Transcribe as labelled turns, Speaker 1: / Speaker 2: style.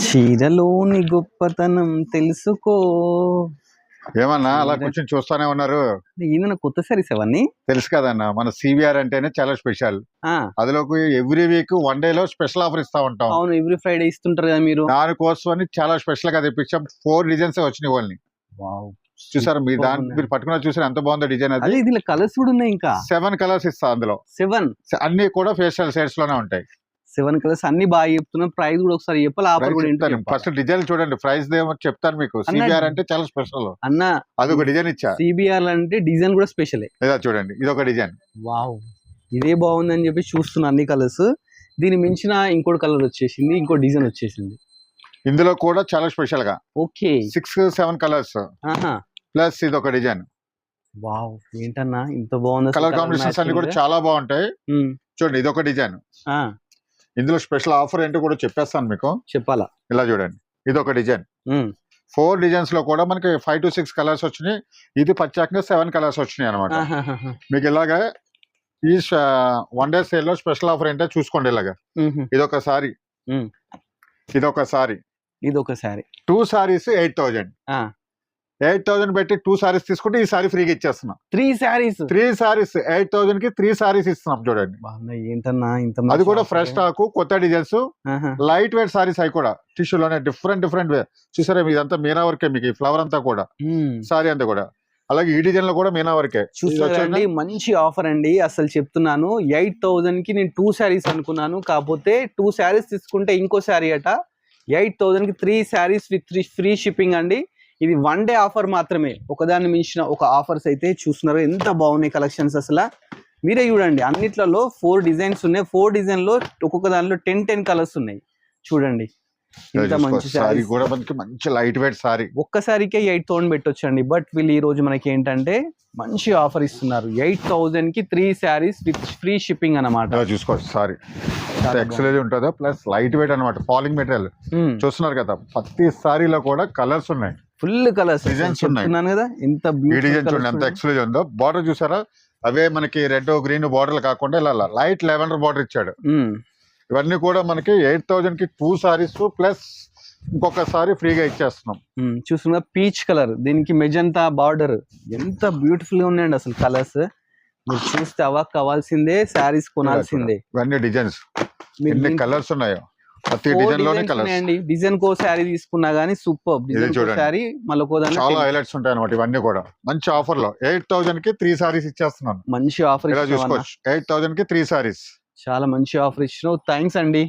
Speaker 1: చీరలోని గొప్పతనం తెలుసుకో.
Speaker 2: ఏమన్నా అలా కూర్చొని చూస్తానే ఉన్నారు?
Speaker 1: ఈయన కొత్త సారీస్ అవన్నీ
Speaker 2: తెలుసు కదన్న, మన సివిఆర్ అంటేనే చాలా స్పెషల్. అదిలోకి ఎవ్రీ వీక్ వన్ డే లో స్పెషల్ ఆఫర్ ఇస్తా ఉంటాం.
Speaker 1: అవును, ఎవ్రీ ఫ్రైడే ఇస్తుంటారు కదా మీరు.
Speaker 2: దానికోసం చాలా స్పెషల్ గా తెప్పించాం. 4 డిజైన్స్ వచ్చినాయి వాళ్ళని. చూసారు మీరు మీరు పట్టుకున్న చూసారు ఎంత బాగుందో డిజైన్. అది
Speaker 1: దీనిలో కలర్స్ కూడా ఉన్నాయి. ఇంకా
Speaker 2: 7 కలర్స్ ఇస్తా. అందులో
Speaker 1: 7
Speaker 2: అన్ని కూడా ఫేషియల్ షేడ్స్ లోనే ఉంటాయి.
Speaker 1: 7 కలర్స్ అన్ని బాగా చెప్తున్నారు. ప్రైస్ కూడా ఒకసారి చెప్పాలి, ఆఫర్ కూడా
Speaker 2: చెప్తాను. ఫస్ట్ డిజైన్ చూడండి, ప్రైస్ చెప్తాను మీకు. సిబిఆర్ అంటే చాలా స్పెషల్ అన్న. అదొక డిజైన్ ఇచ్చా.
Speaker 1: సిబిఆర్ అంటే డిజైన్ కూడా స్పెషల్.
Speaker 2: లేదా చూడండి, ఇది ఒక డిజైన్.
Speaker 1: వావ్, ఇదే బాగుందని చెప్పి చూస్తున్నా అన్ని కలర్స్. దీని మించిన ఇంకోటి కలర్ వచ్చేసింది, ఇంకో డిజైన్ వచ్చేసింది.
Speaker 2: ఇందులో కూడా చాలా స్పెషల్ గా
Speaker 1: ఓకే
Speaker 2: 6-7 కలర్స్ ప్లస్ ఇది ఒక డిజైన్.
Speaker 1: వావ్, ఏంటన్నా ఇంత బాగుంది.
Speaker 2: కలర్ కాంబినేషన్స్ అన్ని కూడా చాలా బాగుంటాయి. చూడండి, ఇది ఒక డిజైన్. ఇందులో స్పెషల్ ఆఫర్ ఏంటో కూడా చెప్పేస్తాను మీకు.
Speaker 1: చెప్పాలా?
Speaker 2: ఇలా చూడండి, ఇది ఒక డిజైన్. 4 డిజైన్స్ లో కూడా మనకి 5 to 6 కలర్స్ వచ్చినాయి. ఇది ప్రత్యేకంగా 7 కలర్స్ వచ్చినాయి అనమాట. మీకు ఇలాగా ఈ వన్ డే సేల్ లో స్పెషల్ ఆఫర్ ఏంటో చూసుకోండి. ఇలాగా ఇదొక సారీ, ఇదొక సారీ,
Speaker 1: ఇదొక సారీ.
Speaker 2: 2 సారీస్ 8,000. 8,000 పెట్టి 2 సారీస్ తీసుకుంటే ఈ సారీ ఫ్రీగా ఇచ్చేస్తున్నాం.
Speaker 1: 3 సారీస్
Speaker 2: 8,000 కి 3 సారీస్ ఇస్తున్నాం. చూడండి
Speaker 1: ఏంటన్నా ఇంత.
Speaker 2: అది కూడా ఫ్రెష్ స్టాక్, కొత్త డిజైన్స్, లైట్ వెయిట్ సారీస్. అవి కూడా టిష్యూలోనే డిఫరెంట్ వే. చూసారా, ఇదంతా మీనా వర్కే. మీకు ఈ ఫ్లవర్ అంతా కూడా సారీ అంతా కూడా. అలాగే ఈ డిజైన్ లో కూడా మీనా వర్కే.
Speaker 1: చూసారండి, మంచి ఆఫర్ అండి. అసలు చెప్తున్నాను, 8,000 కి నేను 2 సారీస్ అనుకున్నాను. కాకపోతే 2 సారీస్ తీసుకుంటే ఇంకో సారీ అట. 8,000 కి 3 సారీస్ విత్ ఫ్రీ షిప్పింగ్ అండి. ఇది వన్ డే ఆఫర్ మాత్రమే. ఒకదాన్ని మించిన ఒక ఆఫర్స్ అయితే చూస్తున్నారు. ఎంత బాగున్నాయి కలెక్షన్స్. అసలు మీరే చూడండి, అన్నిట్లలో 4 డిజైన్స్ ఉన్నాయి. 4 డిజైన్ లో ఒక్కొక్క దానిలో 10 కలర్స్ ఉన్నాయి. చూడండి, ఇంత మంచి సారీ
Speaker 2: కూడా మనకి మంచి లైట్ వెయిట్ సారీ.
Speaker 1: ఒక్కసారికే 8,000 పెట్టొచ్చండి. బట్ వీళ్ళు ఈ రోజు మనకి ఏంటంటే మంచి ఆఫర్ ఇస్తున్నారు. 8,000 కి 3 సారీస్ విత్ ఫ్రీ షిప్పింగ్ అన్నమాట.
Speaker 2: చూసుకోవచ్చు, సారీ ఎక్సలెంట్ ఉంటుందా. ప్లస్ లైట్ వెయిట్ అనమాట. ఫాలింగ్ మెటీరియల్ చూస్తున్నారు కదా. ప్రతి సారీలో కూడా కలర్స్ ఉన్నాయి,
Speaker 1: ఫుల్ కలర్స్
Speaker 2: డిజైన్స్ ఉన్నాయి
Speaker 1: కదా. ఎంత
Speaker 2: డిజైన్ ఎంత ఎక్సలెంట్ ఉందో. బార్డర్ చూసారా, అవే మనకి రెడ్ గ్రీన్ బార్డర్ కాకుండా ఇలా లైట్ లెవెండర్ బార్డర్ ఇచ్చాడు. ఇవన్నీ కూడా మనకి 8,000 కి 2 సారీస్ ప్లస్ ఇంకొక సారీ ఫ్రీగా ఇచ్చేస్తున్నాం.
Speaker 1: చూస్తున్నా పీచ్ కలర్, దీనికి మెజంతా బార్డర్. ఎంత బ్యూటిఫుల్ గా ఉన్నాయండి అసలు కలర్స్. మీరు చూస్తే అవాక్ కావాల్సిందే, సారీస్ కొనాల్సిందే.
Speaker 2: ఇవన్నీ డిజైన్స్, ఎన్ని కలర్స్ ఉన్నాయో. ప్రతి డిజైన్ లోనే కలర్స్
Speaker 1: అండి. డిజైన్ కో సారీ తీసుకున్నా గానీ సూపర్. డిజైన్ కో సారీ
Speaker 2: చాలా హైలైట్స్ ఉంటాయి అన్నమాట. ఇవన్నీ కూడా మంచి ఆఫర్ లో 8,000 కి 3 సారీస్ ఇచ్చేస్తున్నాను.
Speaker 1: మంచి ఆఫర్
Speaker 2: చూసుకోవచ్చు. 8,000 కి 3 సారీస్.
Speaker 1: చాలా మంచి ఆఫర్ ఇచ్చినావు. థ్యాంక్స్ అండి.